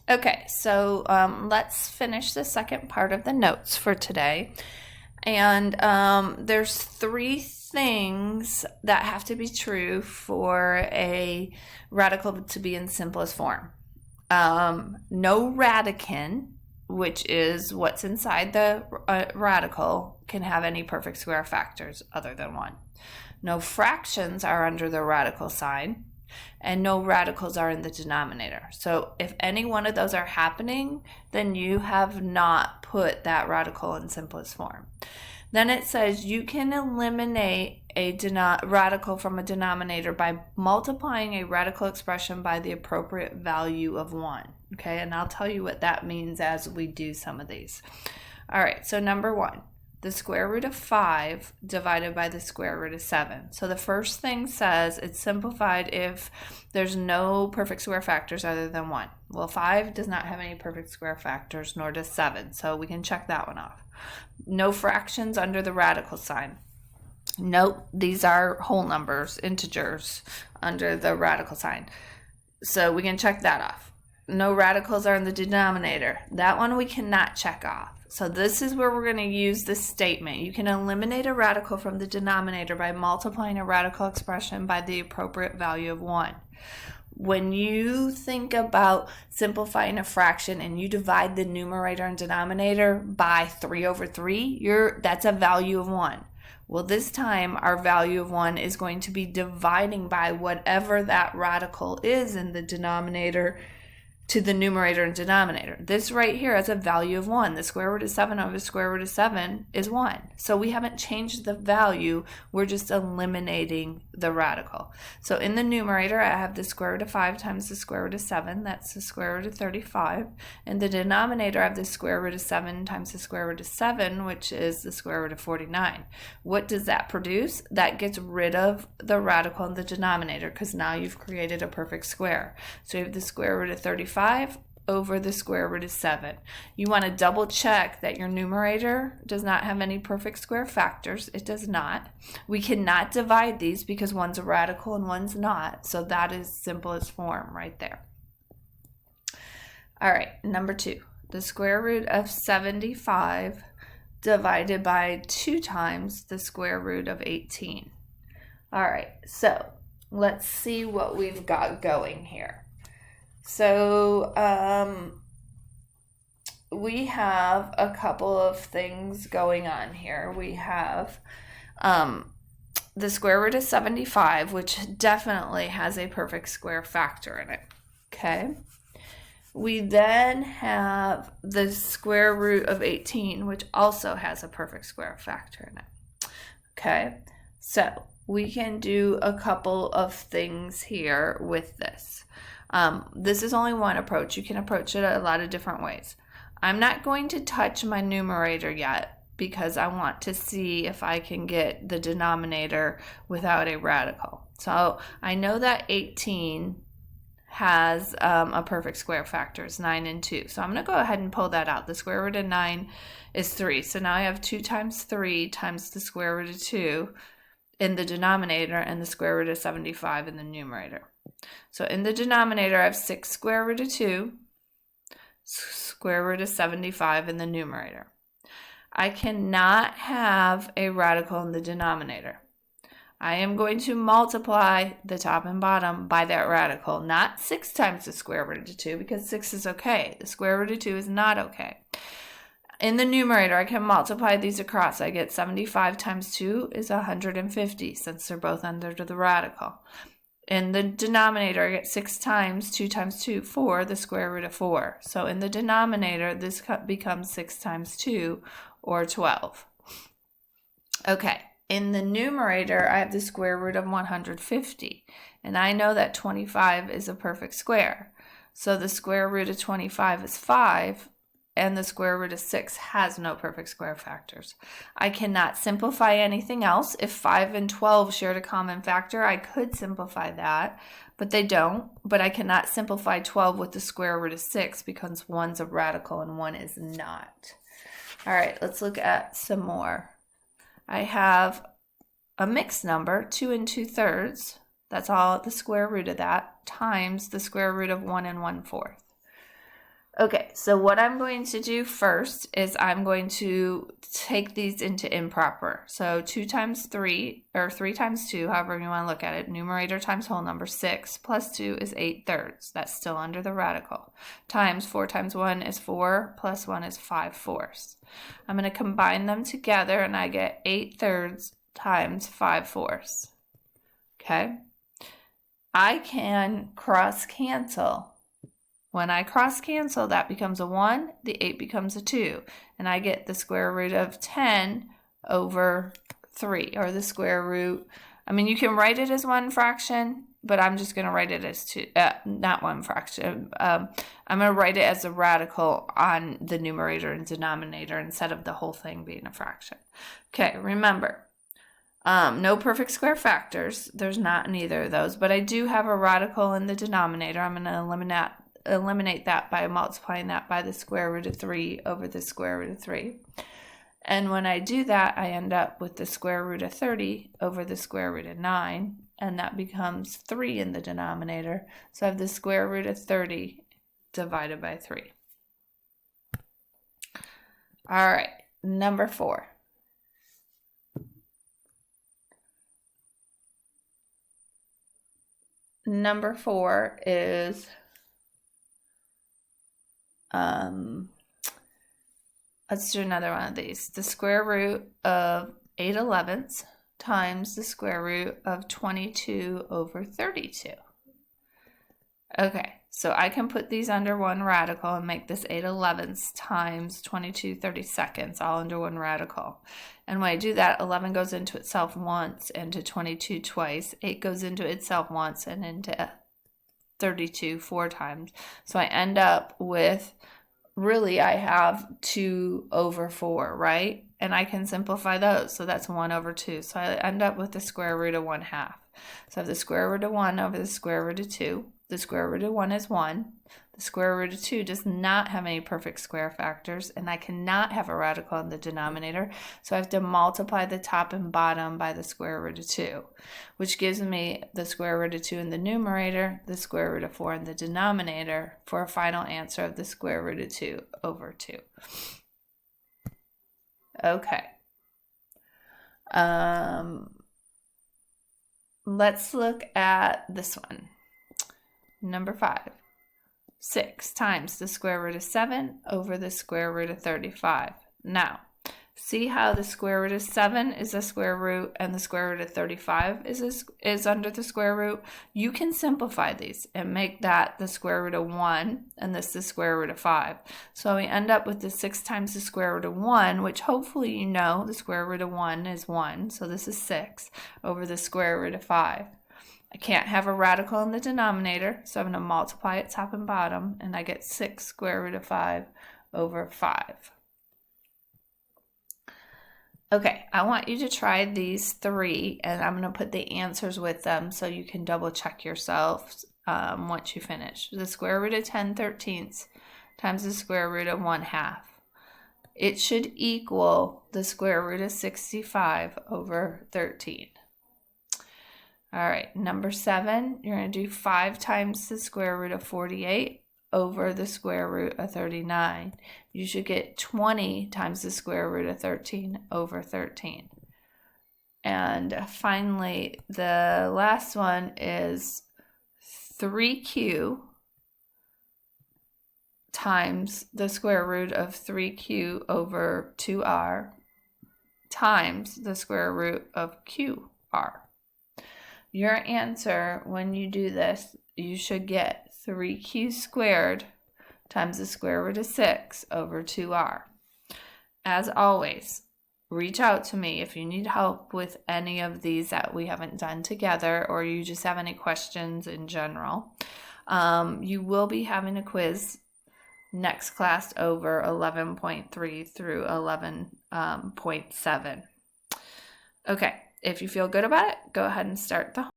Okay, so let's finish the second part of the notes for today. And there's three things that have to be true for a radical to be in simplest form. No radicand, which is what's inside the radical, can have any perfect square factors other than 1. No fractions are under the radical sign, and no radicals are in the denominator. So if any one of those are happening, then you have not put that radical in simplest form. Then it says you can eliminate a radical from a denominator by multiplying a radical expression by the appropriate value of 1. Okay, and I'll tell you what that means as we do some of these. All right, so number 1. The square root of 5 divided by the square root of 7. So the first thing says it's simplified if there's no perfect square factors other than 1. Well, 5 does not have any perfect square factors, nor does 7, so we can check that one off. No fractions under the radical sign. Nope, these are whole numbers, integers, under the radical sign. So we can check that off. No radicals are in the denominator. That one we cannot check off. So this is where we're going to use this statement. You can eliminate a radical from the denominator by multiplying a radical expression by the appropriate value of 1. When you think about simplifying a fraction and you divide the numerator and denominator by 3 over 3, that's a value of 1. Well, this time our value of 1 is going to be dividing by whatever that radical is in the denominator to the numerator and denominator. This right here has a value of 1. The square root of 7 over the square root of 7 is 1. So we haven't changed the value, we're just eliminating the radical. So in the numerator, I have the square root of 5 times the square root of 7, that's the square root of 35. In the denominator, I have the square root of 7 times the square root of 7, which is the square root of 49. What does that produce? That gets rid of the radical in the denominator, because now you've created a perfect square. So you have the square root of 35 over the square root of 7. You want to double check that your numerator does not have any perfect square factors. It does not. We cannot divide these because one's a radical and one's not. So that is simplest form right there. All right, number 2. The square root of 75 divided by 2 times the square root of 18. All right, so let's see what we've got going here. So we have a couple of things going on here. We have the square root of 75, which definitely has a perfect square factor in it. Okay. We then have the square root of 18, which also has a perfect square factor in it. Okay. So we can do a couple of things here with this. This is only one approach. You can approach it a lot of different ways. I'm not going to touch my numerator yet because I want to see if I can get the denominator without a radical. So I know that 18 has a perfect square factor. It's 9 and 2. So I'm going to go ahead and pull that out. The square root of 9 is 3. So now I have 2 times 3 times the square root of 2 in the denominator and the square root of 75 in the numerator. So in the denominator, I have 6 square root of 2, square root of 75 in the numerator. I cannot have a radical in the denominator. I am going to multiply the top and bottom by that radical, not 6 times the square root of 2, because 6 is okay. The square root of 2 is not okay. In the numerator, I can multiply these across. I get 75 times 2 is 150, since they're both under the radical. In the denominator, I get 6 times 2 times 2, 4, the square root of 4. So in the denominator, this becomes 6 times 2, or 12. Okay, in the numerator, I have the square root of 150. And I know that 25 is a perfect square. So the square root of 25 is 5. And the square root of 6 has no perfect square factors. I cannot simplify anything else. If 5 and 12 shared a common factor, I could simplify that, but they don't. But I cannot simplify 12 with the square root of 6 because one's a radical and one is not. All right, let's look at some more. I have a mixed number, 2 2/3. That's all the square root of that, times the square root of 1 1/4. Okay, so what I'm going to do first is I'm going to take these into improper. So 2 times 3, or 3 times 2, however you want to look at it, numerator times whole number, 6 plus 2 is 8/3. That's still under the radical. Times 4 times 1 is 4, plus 1 is 5/4. I'm going to combine them together and I get 8/3 times 5/4. Okay? I can cross cancel. When I cross cancel, that becomes a 1, the 8 becomes a 2, and I get the square root of 10 over 3, or the square root. I mean, you can write it as one fraction, but I'm just going to write it as 2, not one fraction. I'm going to write it as a radical on the numerator and denominator instead of the whole thing being a fraction. Okay, remember, no perfect square factors. There's not in either of those, but I do have a radical in the denominator. I'm going to eliminate that by multiplying that by the square root of 3 over the square root of 3. And when I do that, I end up with the square root of 30 over the square root of 9, and that becomes 3 in the denominator. So I have the square root of 30 divided by 3. All right, number 4. Number 4 is let's do another one of these. The square root of 8/11 times the square root of 22 over 32. Okay, so I can put these under one radical and make this 8/11 times 22 32nds all under one radical. And when I do that, 11 goes into itself once, into 22 twice. 8 goes into itself once and into 32 4 times. So I end up with, really, I have 2 over 4, right? And I can simplify those. So that's 1 over 2. So I end up with the square root of 1/2. So I have the square root of 1 over the square root of 2. The square root of 1 is 1. The square root of 2 does not have any perfect square factors, and I cannot have a radical in the denominator, so I have to multiply the top and bottom by the square root of 2, which gives me the square root of 2 in the numerator, the square root of 4 in the denominator, for a final answer of the square root of 2 over 2. Okay. Let's look at this one. Number 5. 6 times the square root of 7 over the square root of 35. Now, see how the square root of 7 is a square root and the square root of 35 is under the square root? You can simplify these and make that the square root of 1 and this the square root of 5. So we end up with the 6 times the square root of 1, which hopefully you know the square root of 1 is 1. So this is 6 over the square root of 5. I can't have a radical in the denominator, so I'm going to multiply it top and bottom, and I get 6 square root of 5 over 5. Okay, I want you to try these 3, and I'm going to put the answers with them so you can double check yourselves once you finish. The square root of 10/13 times the square root of 1/2. It should equal the square root of 65 over 13. All right, number 7, you're going to do 5 times the square root of 48 over the square root of 39. You should get 20 times the square root of 13 over 13. And finally, the last one is 3q times the square root of 3q over 2r times the square root of qr. Your answer, when you do this, you should get 3q squared times the square root of 6 over 2r. As always, reach out to me if you need help with any of these that we haven't done together, or you just have any questions in general. You will be having a quiz next class over 11.3 through 11.7. Okay. If you feel good about it, go ahead and start the